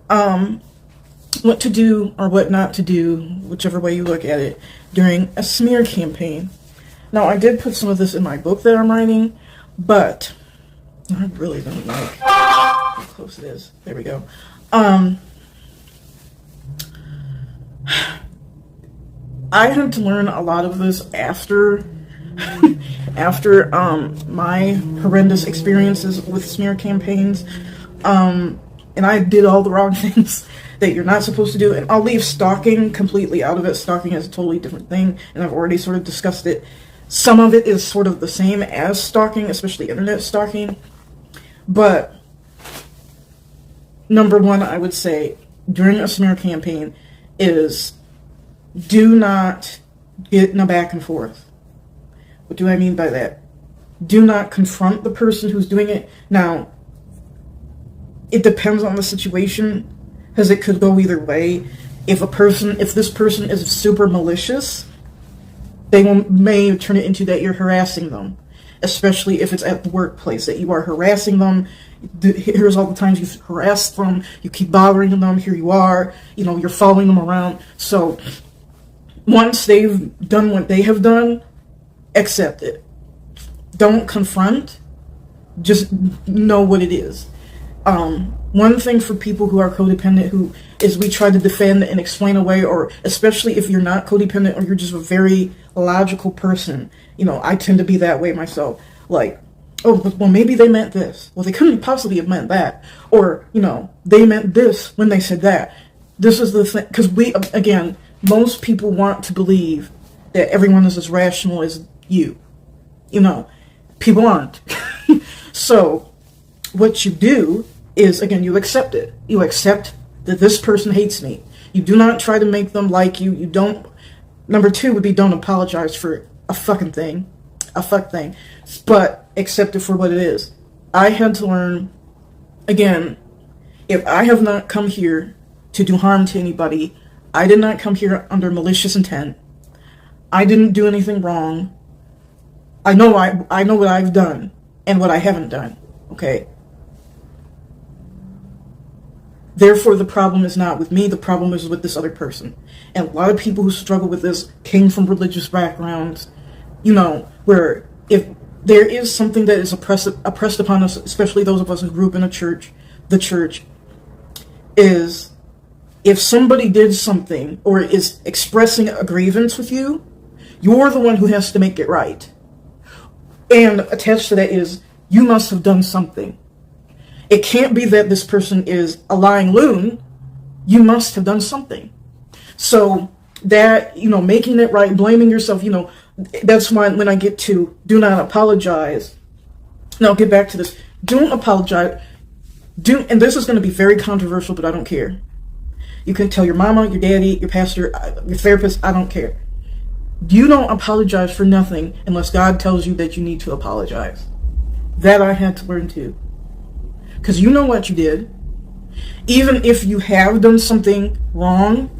what to do or what not to do, whichever way you look at it, during a smear campaign. Now, I did put some of this in my book that I'm writing, but I really don't like how close it is. There we go. I had to learn a lot of this after my horrendous experiences with smear campaigns, and I did all the wrong things that you're not supposed to do. And I'll leave stalking completely out of it. Stalking is a totally different thing, and I've already sort of discussed it. Some of it is sort of the same as stalking, especially internet stalking. But number one, I would say during a smear campaign is do not get in a back and forth. What do I mean by that? Do not confront the person who's doing it. Now, it depends on the situation, because it could go either way. If this person is super malicious, they may turn it into that you're harassing them, especially if it's at the workplace, that you are harassing them. Here's all the times you've harassed them, you keep bothering them, here you are, you're following them around. So once they've done what they have done, accept it. Don't confront, just know what it is. One thing for people who are codependent is we try to defend and explain away, or especially if you're not codependent or you're just a very logical person. I tend to be that way myself. Like, oh, well, maybe they meant this. Well, they couldn't possibly have meant that. Or, they meant this when they said that. This is the thing, because most people want to believe that everyone is as rational as you. People aren't. So, what you do is, again, you accept it. You accept that this person hates me. You do not try to make them like you. You don't. Number two would be don't apologize for a fuck thing. But accept it for what it is. I had to learn, again, if I have not come here to do harm to anybody, I did not come here under malicious intent. I didn't do anything wrong. I know what I've done and what I haven't done. Okay? Therefore, the problem is not with me, the problem is with this other person. And a lot of people who struggle with this came from religious backgrounds, where if there is something that is oppressed upon us, especially those of us who grew up in the church, is if somebody did something or is expressing a grievance with you, you're the one who has to make it right. And attached to that is, you must have done something. It can't be that this person is a lying loon. You must have done something. So that, making it right, blaming yourself, that's why when I get to do not apologize, and I'll get back to this, don't apologize. And this is going to be very controversial, but I don't care. You can tell your mama, your daddy, your pastor, your therapist, I don't care. You don't apologize for nothing unless God tells you that you need to apologize. That I had to learn too. Because you know what you did. Even if you have done something wrong,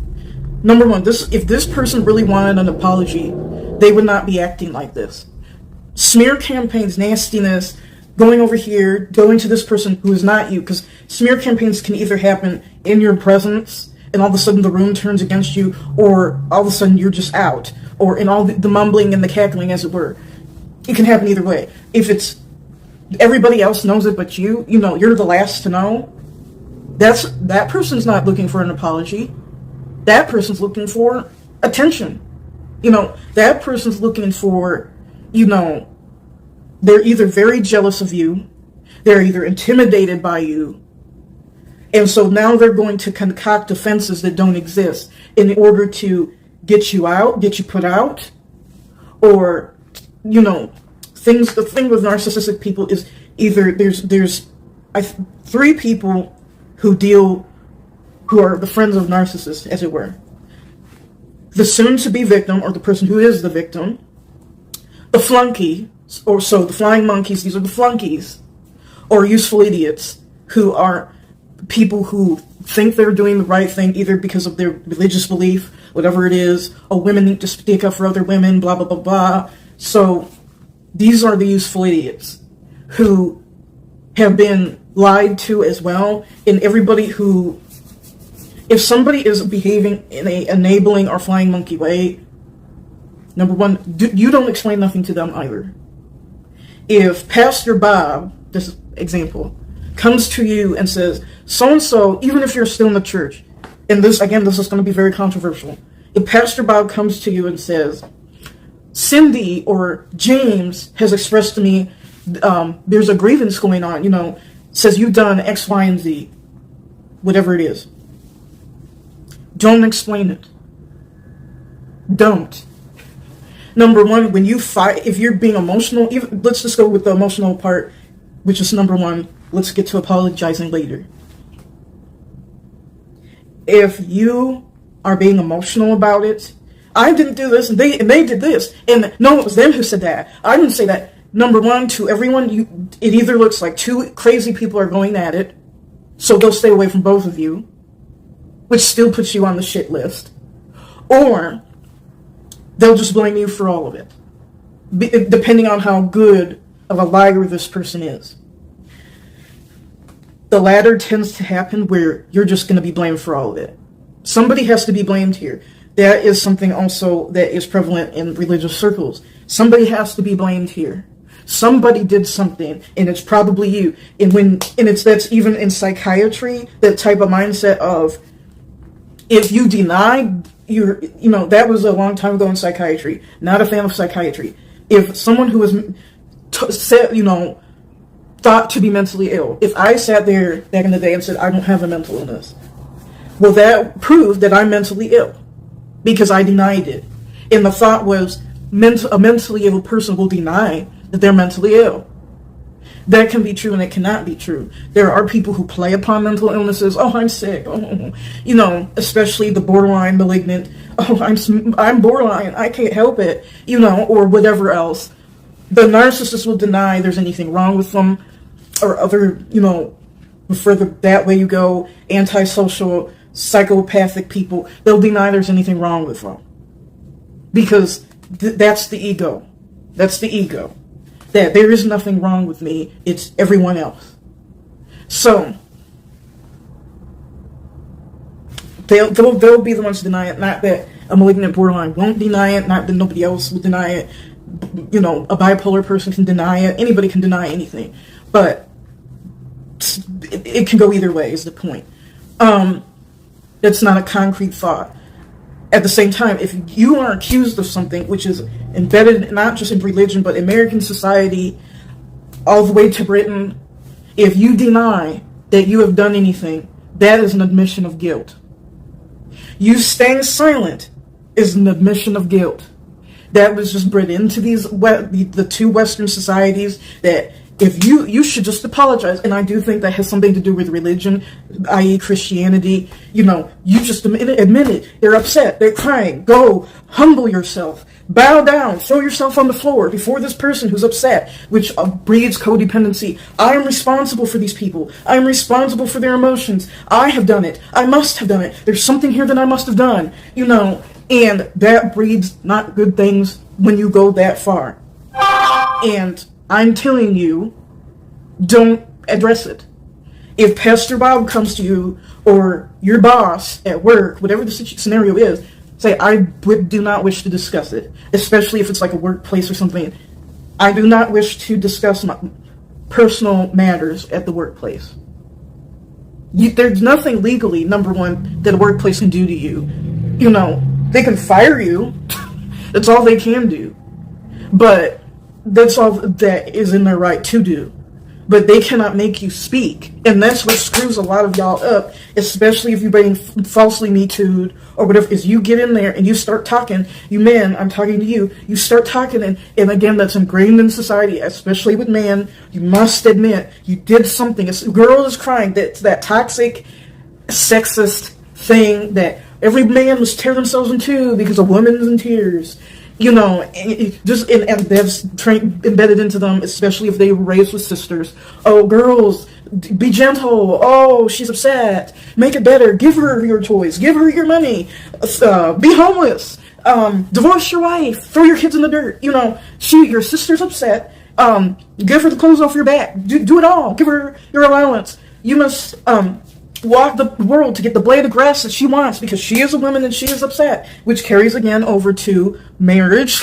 number one, if this person really wanted an apology, they would not be acting like this. Smear campaigns, nastiness, going over here, going to this person who is not you, because smear campaigns can either happen in your presence, and all of a sudden the room turns against you, or all of a sudden you're just out, or in all the mumbling and the cackling, as it were. It can happen either way. If it's everybody else knows it but you're the last to know, that person's not looking for an apology. That person's looking for attention. That person's looking for, they're either very jealous of you, they're either intimidated by you, and so now they're going to concoct offenses that don't exist in order to get you out, get you put out, or, the thing with narcissistic people is either there's three people who are the friends of narcissists, as it were. The soon-to-be victim, or the person who is the victim, the flunky, or so the flying monkeys, these are the flunkies, or useful idiots, who are people who think they're doing the right thing either because of their religious belief, whatever it is, or women need to speak up for other women, blah, blah, blah, blah. So these are the useful idiots who have been lied to as well, and everybody who If somebody is behaving in a enabling or flying monkey way, number one, you don't explain nothing to them either. If Pastor Bob, this example, comes to you and says, so-and-so, even if you're still in the church, and this is going to be very controversial. If Pastor Bob comes to you and says, Cindy or James has expressed to me, there's a grievance going on, says you've done X, Y, and Z, whatever it is. Don't explain it. Don't. Number one, when you fight, if you're being emotional, let's just go with the emotional part, which is number one. Let's get to apologizing later. If you are being emotional about it, I didn't do this, and they did this, and no, it was them who said that. I didn't say that. Number one, to everyone, it either looks like two crazy people are going at it, so they'll stay away from both of you, which still puts you on the shit list, or they'll just blame you for all of it, depending on how good of a liar this person is. The latter tends to happen where you're just going to be blamed for all of it. Somebody has to be blamed here. That is something also that is prevalent in religious circles. Somebody has to be blamed here. Somebody did something, and it's probably you. That's even in psychiatry, that type of mindset of, if you deny that was a long time ago in psychiatry. Not a fan of psychiatry. If someone who was thought to be mentally ill, if I sat there back in the day and said I don't have a mental illness, well, that proved that I'm mentally ill because I denied it. And the thought was, a mentally ill person will deny that they're mentally ill. That can be true and it cannot be true. There are people who play upon mental illnesses. Oh, I'm sick. Oh, especially the borderline malignant. Oh, I'm borderline. I can't help it. Or whatever else. The narcissist will deny there's anything wrong with them, or other, the further that way you go, antisocial, psychopathic people, they'll deny there's anything wrong with them. Because that's the ego. That's the ego. That there is nothing wrong with me, it's everyone else. So, they'll be the ones to deny it, not that a malignant borderline won't deny it, not that nobody else will deny it. A bipolar person can deny it, anybody can deny anything. But it can go either way, is the point. It's not a concrete thought. At the same time, if you are accused of something which is embedded not just in religion, but American society, all the way to Britain, if you deny that you have done anything, that is an admission of guilt. You staying silent is an admission of guilt. That was just bred into the two Western societies, that if you should just apologize. And I do think that has something to do with religion, i.e. Christianity. You just admit it. They're upset. They're crying. Go, humble yourself. Bow down. Throw yourself on the floor before this person who's upset, which breeds codependency. I am responsible for these people. I am responsible for their emotions. I have done it. I must have done it. There's something here that I must have done. And that breeds not good things when you go that far. And I'm telling you, don't address it. If Pastor Bob comes to you, or your boss at work, whatever the scenario is, say, I do not wish to discuss it, especially if it's like a workplace or something. I do not wish to discuss my personal matters at the workplace. There's nothing legally, number one, that a workplace can do to you. They can fire you. That's all they can do. But that's all that is in their right to do. But they cannot make you speak. And that's what screws a lot of y'all up, especially if you're being falsely Me Too'd or whatever, is you get in there and you start talking. You men, I'm talking to you. You start talking, and again, that's ingrained in society, especially with men. You must admit you did something. A girl is crying. That's that toxic, sexist thing that every man must tear themselves in two because a woman's in tears. And that's embedded into them, especially if they were raised with sisters. Oh, girls, be gentle. Oh, she's upset. Make it better. Give her your toys. Give her your money. Be homeless. Divorce your wife. Throw your kids in the dirt. Your sister's upset. Give her the clothes off your back. Do it all. Give her your allowance. You must walk the world to get the blade of grass that she wants because she is a woman and she is upset, which carries again over to marriage.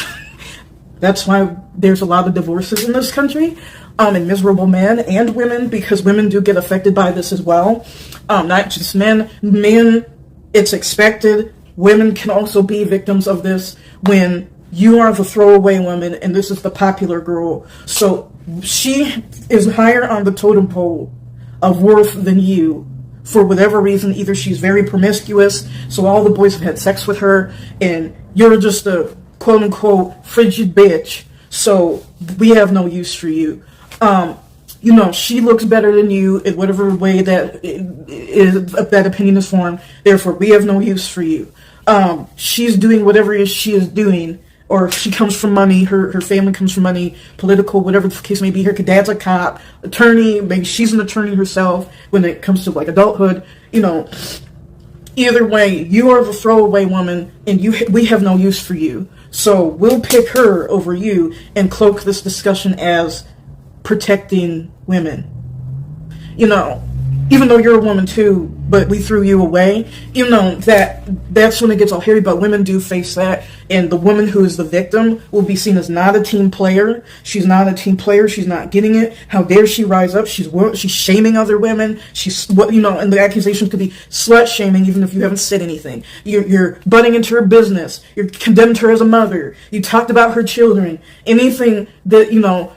That's why there's a lot of divorces in this country, and miserable men and women, because women do get affected by this as well. Not just men. Men, it's expected. Women can also be victims of this when you are the throwaway woman and this is the popular girl. So she is higher on the totem pole of worth than you for whatever reason. Either she's very promiscuous, so all the boys have had sex with her, and you're just a quote-unquote frigid bitch, so we have no use for you. She looks better than you in whatever way that opinion is formed, therefore we have no use for you. She's doing whatever it is she is doing, or she comes from money, her family comes from money, political, whatever the case may be. Her dad's a cop, attorney, maybe she's an attorney herself when it comes to like adulthood. Either way, you are the throwaway woman, and we have no use for you. So we'll pick her over you and cloak this discussion as protecting women. Even though you're a woman too, but we threw you away, that's when it gets all hairy. But women do face that, and the woman who is the victim will be seen as not a team player. She's not a team player. She's not getting it. How dare she rise up? She's shaming other women. And the accusations could be slut shaming, even if you haven't said anything. You're butting into her business. You're condemned her as a mother. You talked about her children. Anything that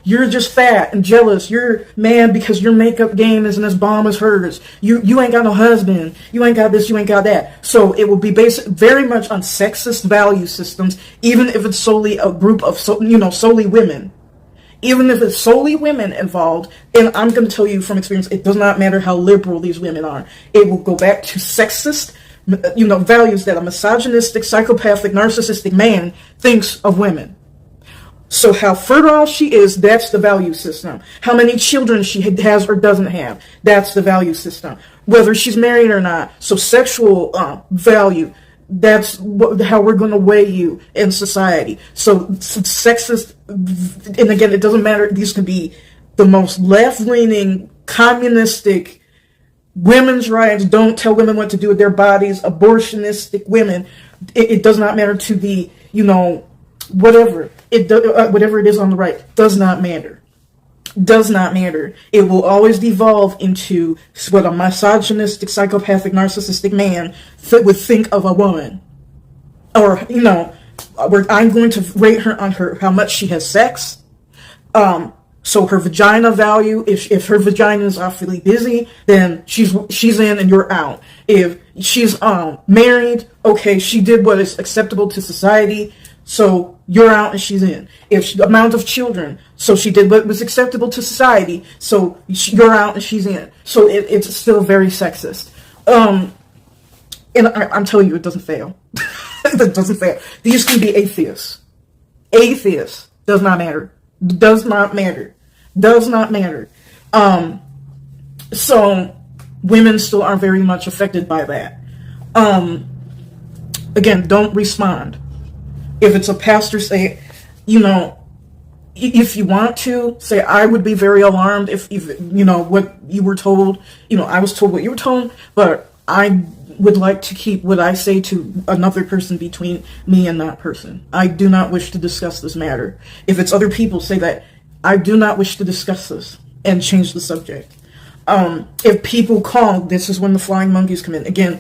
you're just fat and jealous. You're mad because your makeup game isn't as bomb as hers. You ain't got no husband. You ain't got this. You ain't got that. So it will be based very much on sexist value systems, even if it's solely a group of solely women. Even if it's solely women involved, and I'm going to tell you from experience, it does not matter how liberal these women are. It will go back to sexist, values that a misogynistic, psychopathic, narcissistic man thinks of women. So how fertile she is, that's the value system. How many children she has or doesn't have, that's the value system. Whether she's married or not. So sexual value, that's how we're going to weigh you in society. So sexist, and again, it doesn't matter. These could be the most left-leaning, communistic, women's rights, don't tell women what to do with their bodies, abortionistic women. It does not matter to the, whatever it is on the right, does not matter. Does not matter. It will always devolve into what a misogynistic, psychopathic, narcissistic man would think of a woman. Or, where I'm going to rate her on how much she has sex. So her vagina value, if her vagina is awfully busy, then she's in and you're out. If she's married, okay, she did what is acceptable to society, so you're out and she's in. If amount of children, so she did what was acceptable to society, so you're out and she's in. So it's still very sexist. And I'm telling you, it doesn't fail. It doesn't fail. These can be atheists. Atheists. Does not matter. Does not matter. Does not matter. So women still are very much affected by that. Again, don't respond. If it's a pastor, say, if you want to, say, I would be very alarmed if what you were told, I was told what you were told, but I would like to keep what I say to another person between me and that person. I do not wish to discuss this matter. If it's other people, say that I do not wish to discuss this and change the subject. If people call, this is when the flying monkeys come in. Again,